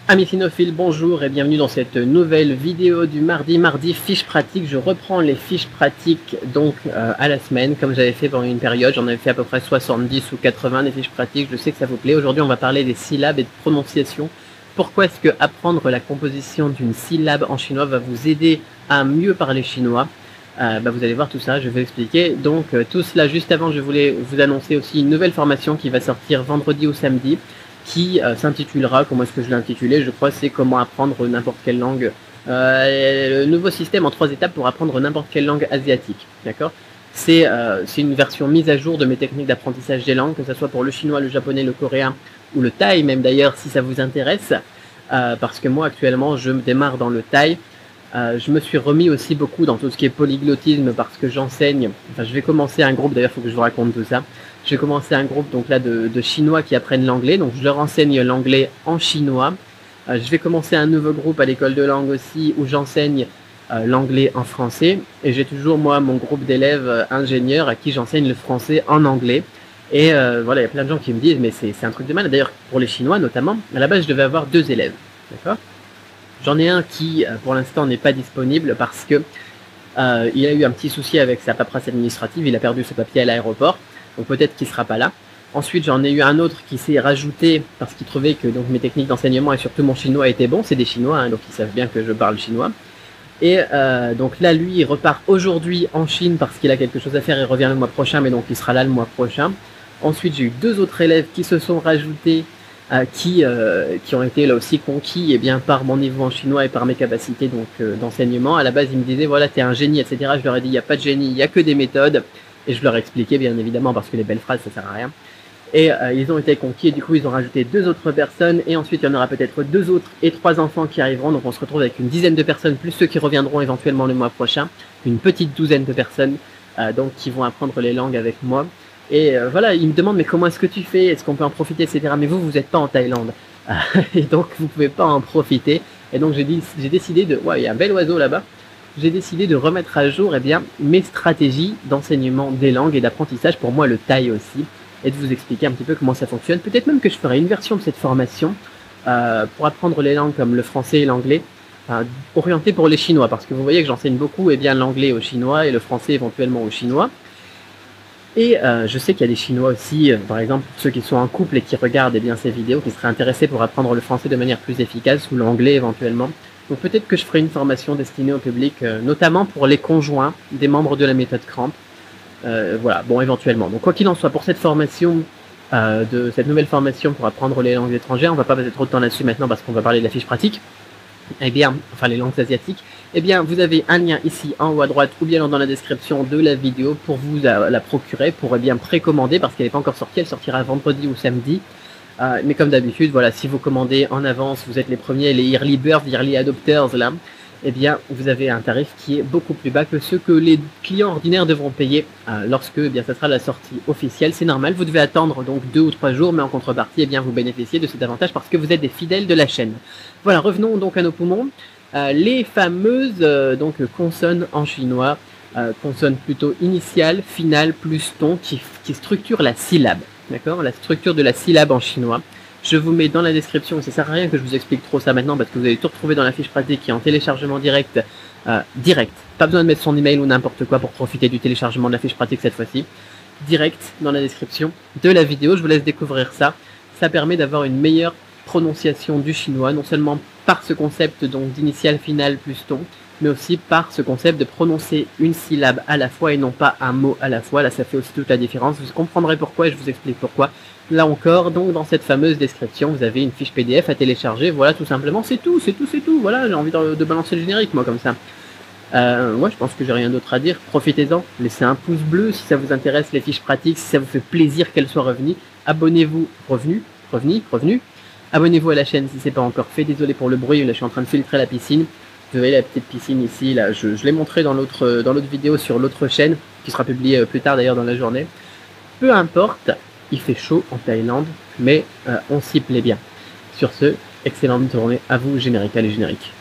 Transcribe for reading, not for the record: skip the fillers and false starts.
Amis cynophiles, bonjour et bienvenue dans cette nouvelle vidéo du mardi fiches pratiques. Je reprends les fiches pratiques donc à la semaine comme j'avais fait pendant une période. J'en avais fait à peu près 70 ou 80 des fiches pratiques. Je sais que ça vous plaît. Aujourd'hui on va parler des syllabes et de prononciation. Pourquoi est-ce que apprendre la composition d'une syllabe en chinois va vous aider à mieux parler chinois? Vous allez voir tout ça, je vais expliquer. Donc tout cela juste avant, je voulais vous annoncer aussi une nouvelle formation qui va sortir vendredi ou samedi, qui s'intitulera, comment est-ce que je l'ai intitulé, je crois, c'est comment apprendre n'importe quelle langue, le nouveau système en 3 étapes pour apprendre n'importe quelle langue asiatique, d'accord? C'est une version mise à jour de mes techniques d'apprentissage des langues, que ce soit pour le chinois, le japonais, le coréen ou le thaï même d'ailleurs, si ça vous intéresse, parce que moi actuellement je me démarre dans le thaï. Je me suis remis aussi beaucoup dans tout ce qui est polyglottisme parce que j'enseigne, enfin je vais commencer un groupe, d'ailleurs il faut que je vous raconte tout ça. Je vais commencer un groupe donc là de Chinois qui apprennent l'anglais, donc je leur enseigne l'anglais en chinois. Je vais commencer un nouveau groupe à l'école de langue aussi où j'enseigne l'anglais en français. Et j'ai toujours moi mon groupe d'élèves ingénieurs à qui j'enseigne le français en anglais. Et voilà, il y a plein de gens qui me disent mais c'est un truc de mal. D'ailleurs pour les Chinois notamment, à la base je devais avoir 2 élèves, d'accord? J'en ai un qui pour l'instant n'est pas disponible parce que il a eu un petit souci avec sa paperasse administrative, il a perdu ses papiers à l'aéroport. Donc peut-être qu'il ne sera pas là. Ensuite, j'en ai eu un autre qui s'est rajouté parce qu'il trouvait que donc, mes techniques d'enseignement et surtout mon chinois étaient bons. C'est des Chinois, hein, donc ils savent bien que je parle chinois. Et donc là, lui, il repart aujourd'hui en Chine parce qu'il a quelque chose à faire. Il revient le mois prochain, mais donc il sera là le mois prochain. Ensuite, j'ai eu 2 autres élèves qui se sont rajoutés, qui ont été là aussi conquis par mon niveau en chinois et par mes capacités d'enseignement. À la base, ils me disaient, voilà, t'es un génie, etc. Je leur ai dit, il n'y a pas de génie, il n'y a que des méthodes. Et je leur ai expliqué, bien évidemment, parce que les belles phrases, ça sert à rien. Et ils ont été conquis, et du coup, ils ont rajouté 2 autres personnes, et ensuite, il y en aura peut-être 2 autres et 3 enfants qui arriveront. Donc, on se retrouve avec une dizaine de personnes, plus ceux qui reviendront éventuellement le mois prochain. Une petite douzaine de personnes, donc, qui vont apprendre les langues avec moi. Et voilà, ils me demandent, mais comment est-ce que tu fais? Est-ce qu'on peut en profiter, etc. Mais vous n'êtes pas en Thaïlande. Et donc, vous ne pouvez pas en profiter. Et donc, j'ai décidé de... Ouais, il y a un bel oiseau là-bas. J'ai décidé de remettre à jour mes stratégies d'enseignement des langues et d'apprentissage, pour moi le thaï aussi, et de vous expliquer un petit peu comment ça fonctionne. Peut-être même que je ferai une version de cette formation pour apprendre les langues comme le français et l'anglais, orientée pour les Chinois, parce que vous voyez que j'enseigne beaucoup l'anglais aux Chinois et le français éventuellement aux Chinois. Et je sais qu'il y a des Chinois aussi, par exemple ceux qui sont en couple et qui regardent ces vidéos, qui seraient intéressés pour apprendre le français de manière plus efficace, ou l'anglais éventuellement. Donc peut-être que je ferai une formation destinée au public, notamment pour les conjoints des membres de la méthode Cramp. Voilà, bon, éventuellement. Donc quoi qu'il en soit, pour cette formation, de cette nouvelle formation pour apprendre les langues étrangères, on va pas passer trop de temps là-dessus maintenant parce qu'on va parler de la fiche pratique. Enfin les langues asiatiques. Vous avez un lien ici en haut à droite ou bien dans la description de la vidéo pour vous la procurer, pour précommander parce qu'elle n'est pas encore sortie, elle sortira vendredi ou samedi. Mais comme d'habitude, voilà, si vous commandez en avance, vous êtes les premiers, les early birds, early adopters là, vous avez un tarif qui est beaucoup plus bas que ceux que les clients ordinaires devront payer lorsque ça sera la sortie officielle. C'est normal, vous devez attendre donc 2 ou 3 jours, mais en contrepartie, vous bénéficiez de cet avantage parce que vous êtes des fidèles de la chaîne. Voilà, revenons donc à nos poumons. Les fameuses consonnes en chinois, consonnes plutôt initiales, finales, plus ton, qui structurent la syllabe. D'accord, la structure de la syllabe en chinois. Je vous mets dans la description, ça sert à rien que je vous explique trop ça maintenant parce que vous allez tout retrouver dans la fiche pratique qui est en téléchargement direct. Pas besoin de mettre son email ou n'importe quoi pour profiter du téléchargement de la fiche pratique cette fois-ci. Direct dans la description de la vidéo, je vous laisse découvrir ça. Ça permet d'avoir une meilleure prononciation du chinois, non seulement par ce concept donc d'initiale, finale plus ton, mais aussi par ce concept de prononcer une syllabe à la fois et non pas un mot à la fois. Là, ça fait aussi toute la différence. Vous comprendrez pourquoi et je vous explique pourquoi. Là encore, donc dans cette fameuse description, vous avez une fiche PDF à télécharger. Voilà, tout simplement, c'est tout. Voilà, j'ai envie de balancer le générique, moi, comme ça. Je pense que j'ai rien d'autre à dire. Profitez-en. Laissez un pouce bleu si ça vous intéresse, les fiches pratiques, si ça vous fait plaisir qu'elles soient revenues. Abonnez-vous, revenu. Abonnez-vous à la chaîne si ce n'est pas encore fait. Désolé pour le bruit, là, je suis en train de filtrer la piscine. Vous voyez la petite piscine ici, là, je l'ai montré dans l'autre vidéo sur l'autre chaîne, qui sera publiée plus tard d'ailleurs dans la journée. Peu importe, il fait chaud en Thaïlande, mais on s'y plaît bien. Sur ce, excellente journée à vous, générique, allez générique.